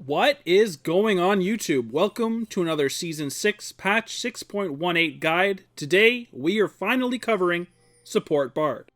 What is going on YouTube? Welcome to another Season 6 Patch 6.18 guide. Today, we are finally covering Support Bard.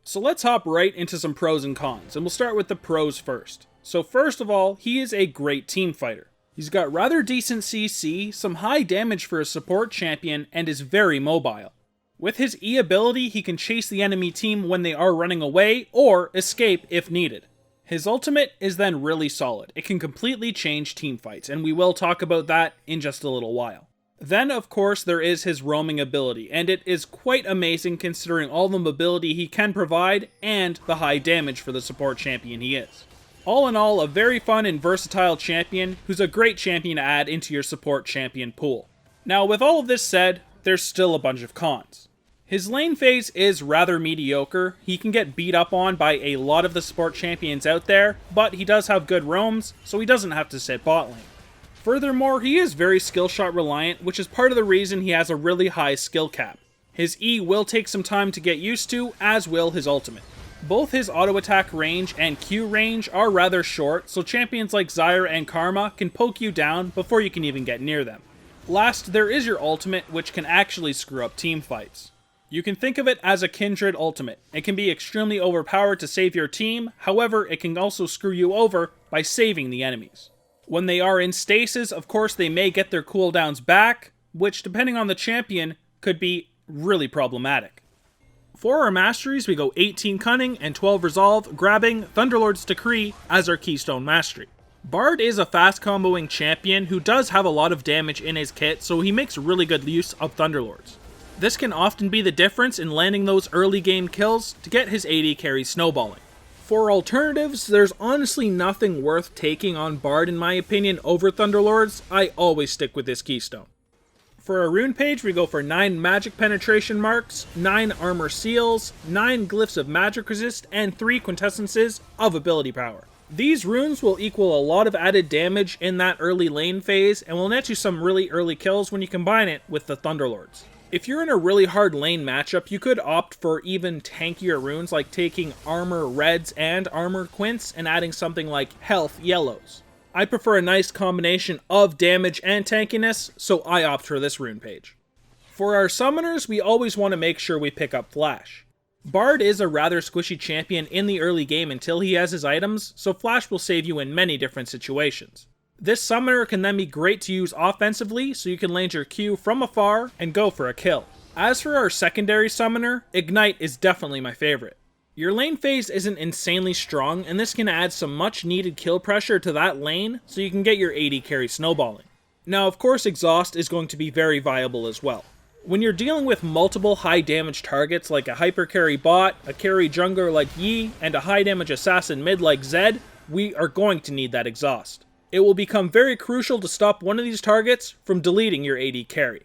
So let's hop right into some pros and cons, and we'll start with the pros first. So first of all, he is a great team fighter. He's got rather decent CC, some high damage for a support champion, and is very mobile. With his E ability, he can chase the enemy team when they are running away, or escape if needed. His ultimate is then really solid. It can completely change team fights, and we will talk about that in just a little while. Then, of course, there is his roaming ability, and it is quite amazing considering all the mobility he can provide, and the high damage for the support champion he is. All in all, a very fun and versatile champion, who's a great champion to add into your support champion pool. Now, with all of this said, there's still a bunch of cons. His lane phase is rather mediocre. He can get beat up on by a lot of the support champions out there, but he does have good roams, so he doesn't have to sit bot lane. Furthermore, he is very skill shot reliant, which is part of the reason he has a really high skill cap. His E will take some time to get used to, as will his ultimate. Both his auto attack range and Q range are rather short, so champions like Zyra and Karma can poke you down before you can even get near them. Last, there is your ultimate, which can actually screw up team fights. You can think of it as a Kindred ultimate. It can be extremely overpowered to save your team, however, it can also screw you over by saving the enemies. When they are in stasis, of course, they may get their cooldowns back, which, depending on the champion, could be really problematic. For our Masteries, we go 18 Cunning and 12 Resolve, grabbing Thunderlord's Decree as our Keystone Mastery. Bard is a fast comboing champion who does have a lot of damage in his kit, so he makes really good use of Thunderlords. This can often be the difference in landing those early game kills to get his AD carry snowballing. For alternatives, there's honestly nothing worth taking on Bard in my opinion over Thunderlords. I always stick with this Keystone. For our rune page, we go for 9 magic penetration marks, 9 armor seals, 9 glyphs of magic resist, and 3 quintessences of ability power. These runes will equal a lot of added damage in that early lane phase, and will net you some really early kills when you combine it with the Thunderlords. If you're in a really hard lane matchup, you could opt for even tankier runes like taking armor reds and armor quints and adding something like health yellows. I prefer a nice combination of damage and tankiness, so I opt for this rune page. For our summoners, we always want to make sure we pick up Flash. Bard is a rather squishy champion in the early game until he has his items, so Flash will save you in many different situations. This summoner can then be great to use offensively, so you can land your Q from afar and go for a kill. As for our secondary summoner, Ignite is definitely my favorite. Your lane phase isn't insanely strong, and this can add some much needed kill pressure to that lane, so you can get your AD carry snowballing. Now of course Exhaust is going to be very viable as well. When you're dealing with multiple high damage targets like a hyper carry bot, a carry jungler like Yi, and a high damage assassin mid like Zed, we are going to need that Exhaust. It will become very crucial to stop one of these targets from deleting your AD carry.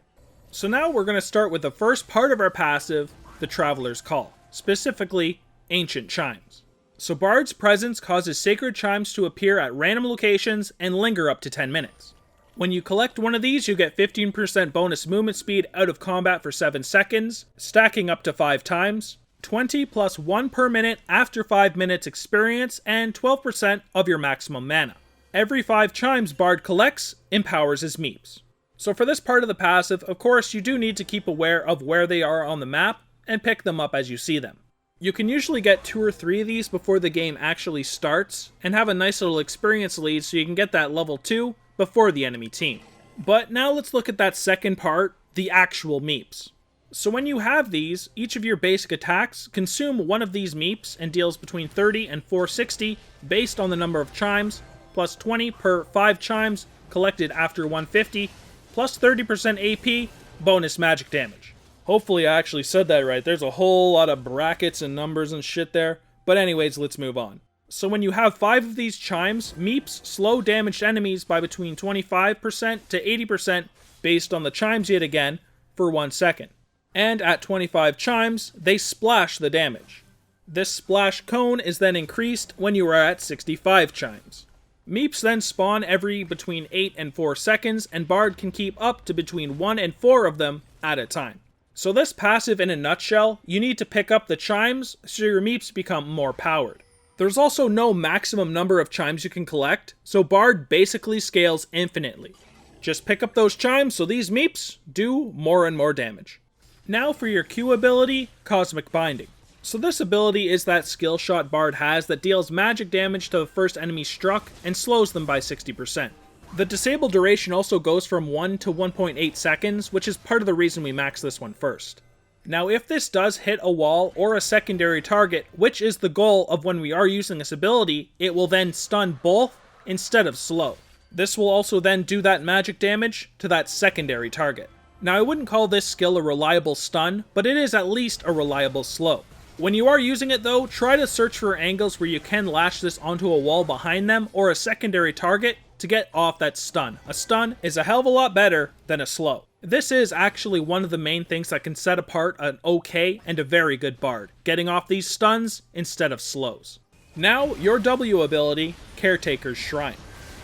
So now we're going to start with the first part of our passive, the Traveler's Call, specifically Ancient Chimes. So Bard's presence causes sacred chimes to appear at random locations and linger up to 10 minutes. When you collect one of these, you get 15% bonus movement speed out of combat for 7 seconds, stacking up to 5 times, 20 plus 1 per minute after 5 minutes experience, and 12% of your maximum mana. Every 5 chimes Bard collects empowers his meeps. So for this part of the passive, of course, you do need to keep aware of where they are on the map and pick them up as you see them. You can usually get 2 or 3 of these before the game actually starts and have a nice little experience lead so you can get that level 2 before the enemy team. But now let's look at that second part, the actual meeps. So when you have these, each of your basic attacks consume one of these meeps and deals between 30 and 460 based on the number of chimes, plus 20 per 5 chimes collected after 150, plus 30% AP, bonus magic damage. Hopefully I actually said that right. There's a whole lot of brackets and numbers and shit there. But anyways, let's move on. So when you have 5 of these chimes, meeps slow damaged enemies by between 25% to 80% based on the chimes yet again for 1 second. And at 25 chimes, they splash the damage. This splash cone is then increased when you are at 65 chimes. Meeps then spawn every between 8 and 4 seconds, and Bard can keep up to between 1 and 4 of them at a time. So this passive in a nutshell, you need to pick up the chimes so your meeps become more powered. There's also no maximum number of chimes you can collect, so Bard basically scales infinitely. Just pick up those chimes so these meeps do more and more damage. Now for your Q ability, Cosmic Binding. So this ability is that skill shot Bard has that deals magic damage to the first enemy struck and slows them by 60%. The disable duration also goes from 1 to 1.8 seconds, which is part of the reason we max this one first. Now if this does hit a wall or a secondary target, which is the goal of when we are using this ability, it will then stun both instead of slow. This will also then do that magic damage to that secondary target. Now I wouldn't call this skill a reliable stun, but it is at least a reliable slow. When you are using it though, try to search for angles where you can lash this onto a wall behind them or a secondary target to get off that stun. A stun is a hell of a lot better than a slow. This is actually one of the main things that can set apart an okay and a very good Bard, getting off these stuns instead of slows. Now, your W ability, Caretaker's Shrine.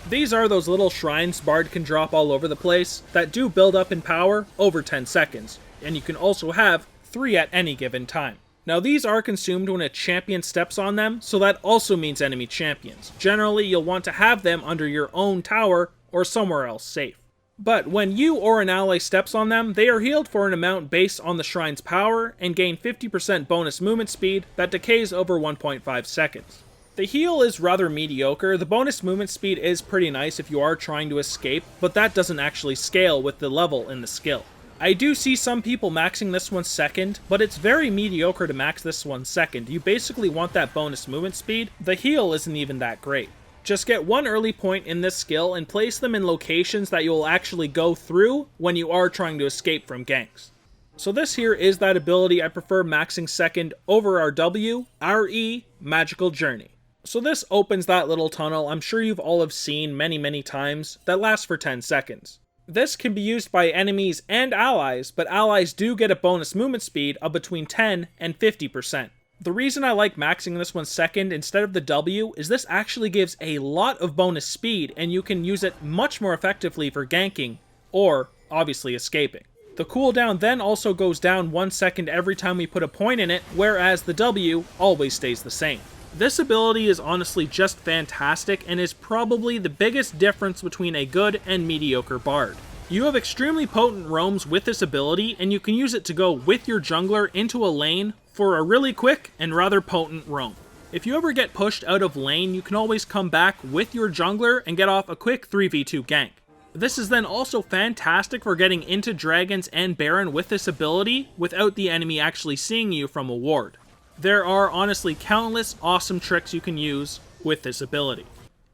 These are those little shrines Bard can drop all over the place that do build up in power over 10 seconds, and you can also have 3 at any given time. Now these are consumed when a champion steps on them, so that also means enemy champions. Generally, you'll want to have them under your own tower or somewhere else safe. But when you or an ally steps on them, they are healed for an amount based on the shrine's power and gain 50% bonus movement speed that decays over 1.5 seconds. The heal is rather mediocre. The bonus movement speed is pretty nice if you are trying to escape, but that doesn't actually scale with the level in the skill. I do see some people maxing this one second, but it's very mediocre to max this one second. You basically want that bonus movement speed. The heal isn't even that great. Just get one early point in this skill and place them in locations that you'll actually go through when you are trying to escape from ganks. So this here is that ability I prefer maxing second over our W, RE, Magical Journey. So this opens that little tunnel I'm sure you've all have seen many times that lasts for 10 seconds. This can be used by enemies and allies, but allies do get a bonus movement speed of between 10 and 50%. The reason I like maxing this one second instead of the W is this actually gives a lot of bonus speed and you can use it much more effectively for ganking, or obviously escaping. The cooldown then also goes down 1 second every time we put a point in it, whereas the W always stays the same. This ability is honestly just fantastic and is probably the biggest difference between a good and mediocre Bard. You have extremely potent roams with this ability and you can use it to go with your jungler into a lane for a really quick and rather potent roam. If you ever get pushed out of lane, you can always come back with your jungler and get off a quick 3v2 gank. This is then also fantastic for getting into dragons and Baron with this ability without the enemy actually seeing you from a ward. There are honestly countless awesome tricks you can use with this ability.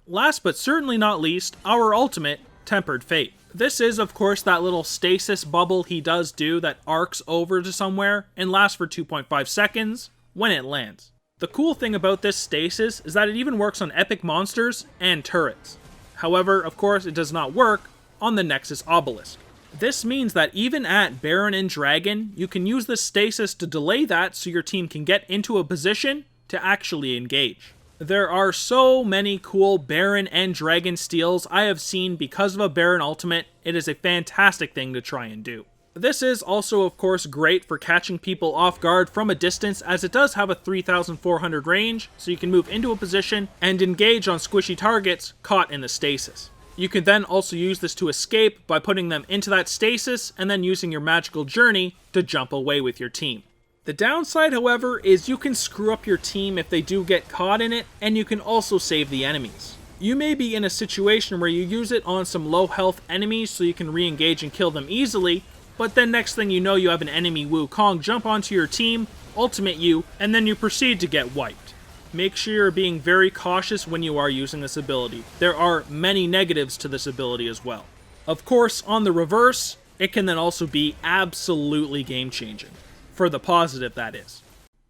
Last but certainly not least, our ultimate, Tempered Fate. This is of course that little stasis bubble he does do that arcs over to somewhere and lasts for 2.5 seconds when it lands. The cool thing about this stasis is that it even works on epic monsters and turrets. However, of course it does not work on the Nexus Obelisk. This means that even at Baron and Dragon, you can use this stasis to delay that so your team can get into a position to actually engage. There are so many cool Baron and Dragon steals I have seen because of a Baron ultimate. It is a fantastic thing to try and do. This is also of course great for catching people off guard from a distance as it does have a 3400 range, so you can move into a position and engage on squishy targets caught in the stasis. You can then also use this to escape by putting them into that stasis and then using your Magical Journey to jump away with your team. The downside, however, is you can screw up your team if they do get caught in it, and you can also save the enemies. You may be in a situation where you use it on some low health enemies so you can re-engage and kill them easily, but then next thing you know you have an enemy Wukong jump onto your team, ultimate you, and then you proceed to get wiped. Make sure you're being very cautious when you are using this ability. There are many negatives to this ability as well. Of course, on the reverse, it can then also be absolutely game-changing. For the positive, that is.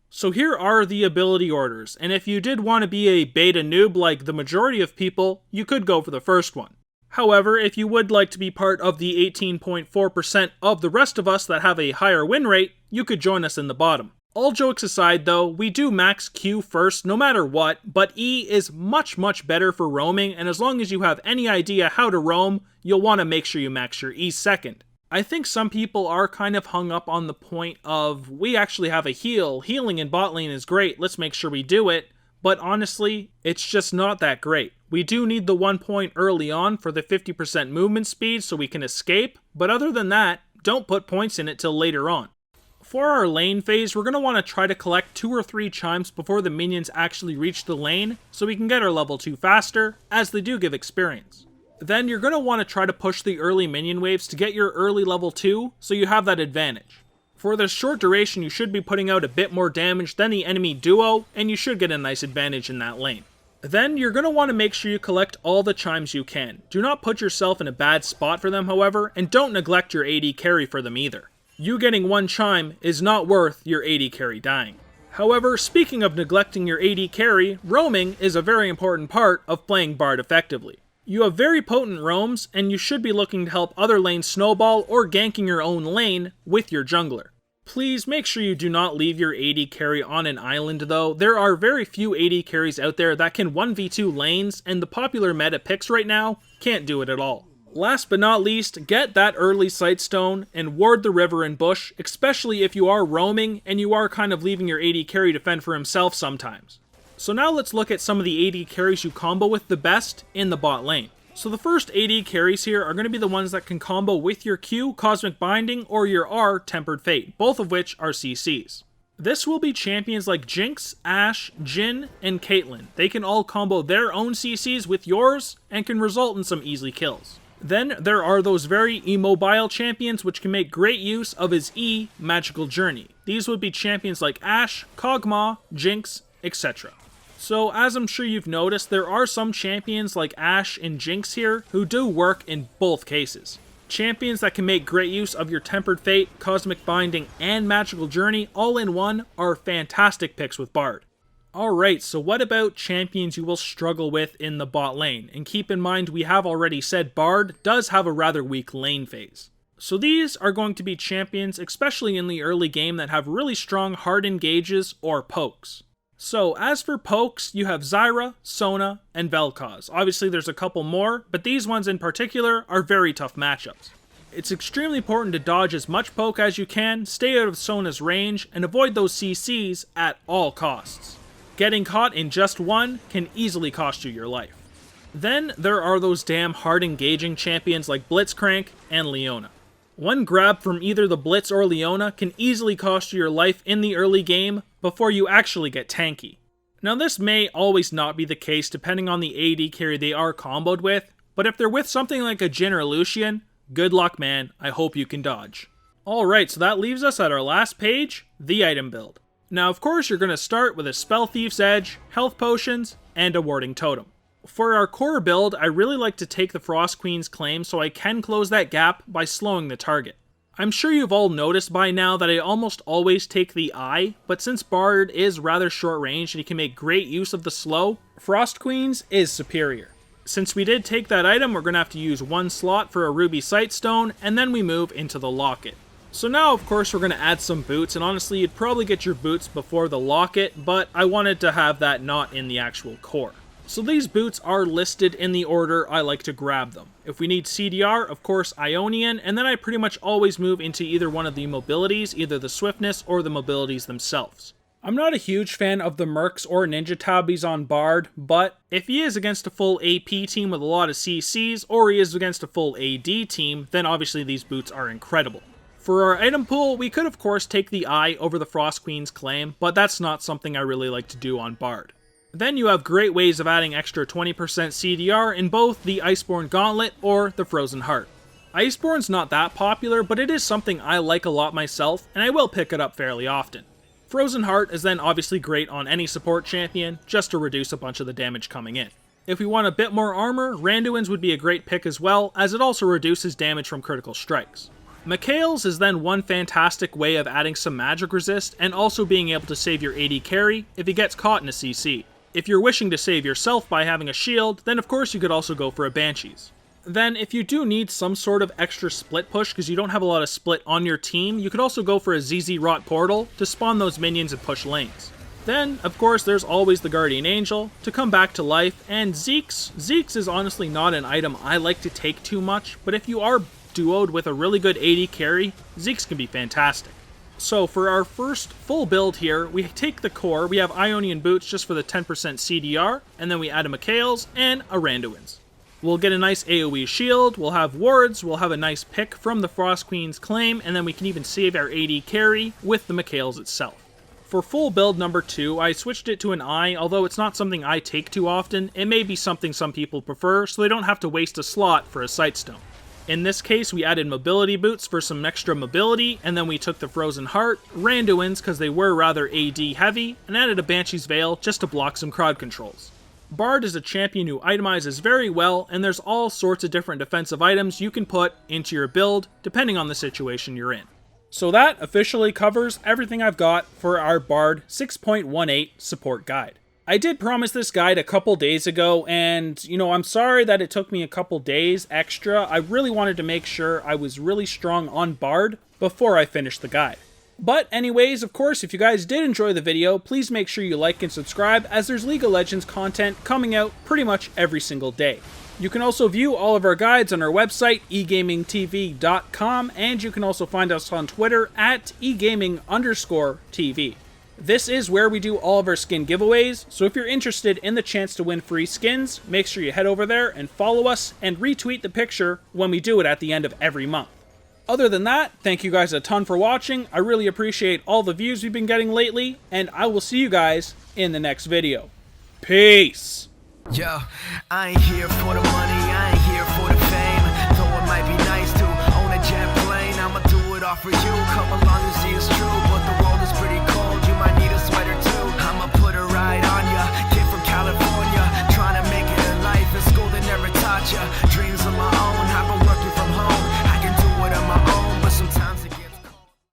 So here are the ability orders, and if you did want to be a beta noob like the majority of people, you could go for the first one. However, if you would like to be part of the 18.4% of the rest of us that have a higher win rate, you could join us in the bottom. All jokes aside though, we do max Q first no matter what, but E is much better for roaming, and as long as you have any idea how to roam, you'll want to make sure you max your E second. I think some people are kind of hung up on the point of, we actually have a heal, healing in bot lane is great, let's make sure we do it, but honestly, it's just not that great. We do need the 1 point early on for the 50% movement speed so we can escape, but other than that, don't put points in it till later on. For our lane phase, we're going to want to try to collect 2 or 3 chimes before the minions actually reach the lane, so we can get our level 2 faster, as they do give experience. Then you're going to want to try to push the early minion waves to get your early level 2, so you have that advantage. For this short duration, you should be putting out a bit more damage than the enemy duo, and you should get a nice advantage in that lane. Then you're going to want to make sure you collect all the chimes you can. Do not put yourself in a bad spot for them, however, and don't neglect your AD carry for them either. You getting 1 chime is not worth your AD carry dying. However, speaking of neglecting your AD carry, roaming is a very important part of playing Bard effectively. You have very potent roams, and you should be looking to help other lanes snowball or ganking your own lane with your jungler. Please make sure you do not leave your AD carry on an island though. There are very few AD carries out there that can 1v2 lanes, and the popular meta picks right now can't do it at all. Last but not least, get that early Sightstone and ward the river and bush, especially if you are roaming and you are kind of leaving your AD carry to fend for himself sometimes. So now let's look at some of the AD carries you combo with the best in the bot lane. So the first AD carries here are going to be the ones that can combo with your Q, Cosmic Binding, or your R, Tempered Fate, both of which are CCs. This will be champions like Jinx, Ashe, Jhin, and Caitlyn. They can all combo their own CCs with yours and can result in some easy kills. Then there are those very immobile champions which can make great use of his E, Magical Journey. These would be champions like Ashe, Kog'Maw, Jinx, etc. So, as I'm sure you've noticed, there are some champions like Ashe and Jinx here who do work in both cases. Champions that can make great use of your Tempered Fate, Cosmic Binding, and Magical Journey all in one are fantastic picks with Bard. Alright, so what about champions you will struggle with in the bot lane? And keep in mind, we have already said Bard does have a rather weak lane phase. So these are going to be champions, especially in the early game, that have really strong hard engages or pokes. So, as for pokes, you have Zyra, Sona, and Vel'Koz. Obviously there's a couple more, but these ones in particular are very tough matchups. It's extremely important to dodge as much poke as you can, stay out of Sona's range, and avoid those CCs at all costs. Getting caught in just one can easily cost you your life. Then there are those damn hard engaging champions like Blitzcrank and Leona. One grab from either the Blitz or Leona can easily cost you your life in the early game before you actually get tanky. Now this may always not be the case depending on the AD carry they are comboed with, but if they're with something like a Jhin or Lucian, good luck man, I hope you can dodge. Alright, so that leaves us at our last page, the item build. Now of course you're going to start with a Spell Thief's Edge, Health Potions, and a Warding Totem. For our core build, I really like to take the Frost Queen's claim so I can close that gap by slowing the target. I'm sure you've all noticed by now that I almost always take the Eye, but since Bard is rather short range and he can make great use of the slow, Frost Queen's is superior. Since we did take that item, we're going to have to use 1 slot for a Ruby Sightstone, and then we move into the Locket. So now of course we're going to add some boots, and honestly you'd probably get your boots before the Locket, but I wanted to have that not in the actual core. So these boots are listed in the order I like to grab them. If we need CDR, of course Ionian, and then I pretty much always move into either one of the mobilities, either the swiftness or the mobilities themselves. I'm not a huge fan of the Mercs or Ninja Tabis on Bard, but if he is against a full AP team with a lot of CCs, or he is against a full AD team, then obviously these boots are incredible. For our item pool, we could of course take the Eye over the Frost Queen's claim, but that's not something I really like to do on Bard. Then you have great ways of adding extra 20% CDR in both the Iceborne Gauntlet or the Frozen Heart. Iceborne's not that popular, but it is something I like a lot myself, and I will pick it up fairly often. Frozen Heart is then obviously great on any support champion, just to reduce a bunch of the damage coming in. If we want a bit more armor, Randuin's would be a great pick as well, as it also reduces damage from critical strikes. Mikael's is then one fantastic way of adding some magic resist, and also being able to save your AD carry if he gets caught in a CC. If you're wishing to save yourself by having a shield, then of course you could also go for a Banshees. Then if you do need some sort of extra split push because you don't have a lot of split on your team, you could also go for a ZZ Rot Portal to spawn those minions and push lanes. Then, of course, there's always the Guardian Angel to come back to life, and Zeke's is honestly not an item I like to take too much, but if you are duoed with a really good AD carry, Zeke's can be fantastic. So for our first full build here, we take the core, we have Ionian Boots just for the 10% CDR, and then we add a Mikhail's and a Randuin's. We'll get a nice AoE shield, we'll have wards, we'll have a nice pick from the Frost Queen's claim, and then we can even save our AD carry with the Mikhail's itself. For full build number 2, I switched it to an Eye, although it's not something I take too often. It may be something some people prefer, so they don't have to waste a slot for a Sightstone. In this case, we added mobility boots for some extra mobility, and then we took the Frozen Heart, Randuin's because they were rather AD heavy, and added a Banshee's Veil just to block some crowd controls. Bard is a champion who itemizes very well, and there's all sorts of different defensive items you can put into your build, depending on the situation you're in. So that officially covers everything I've got for our Bard 6.18 support guide. I did promise this guide a couple days ago, and, I'm sorry that it took me a couple days extra. I really wanted to make sure I was really strong on Bard before I finished the guide. But anyways, of course, if you guys did enjoy the video, please make sure you like and subscribe, as there's League of Legends content coming out pretty much every single day. You can also view all of our guides on our website, egamingtv.com, and you can also find us on Twitter at egaming_TV. This is where we do all of our skin giveaways, so if you're interested in the chance to win free skins, make sure you head over there and follow us and retweet the picture when we do it at the end of every month. Other than that, thank you guys a ton for watching. I really appreciate all the views we've been getting lately, and I will see you guys in the next video. Peace! Yo, I ain't here for the money.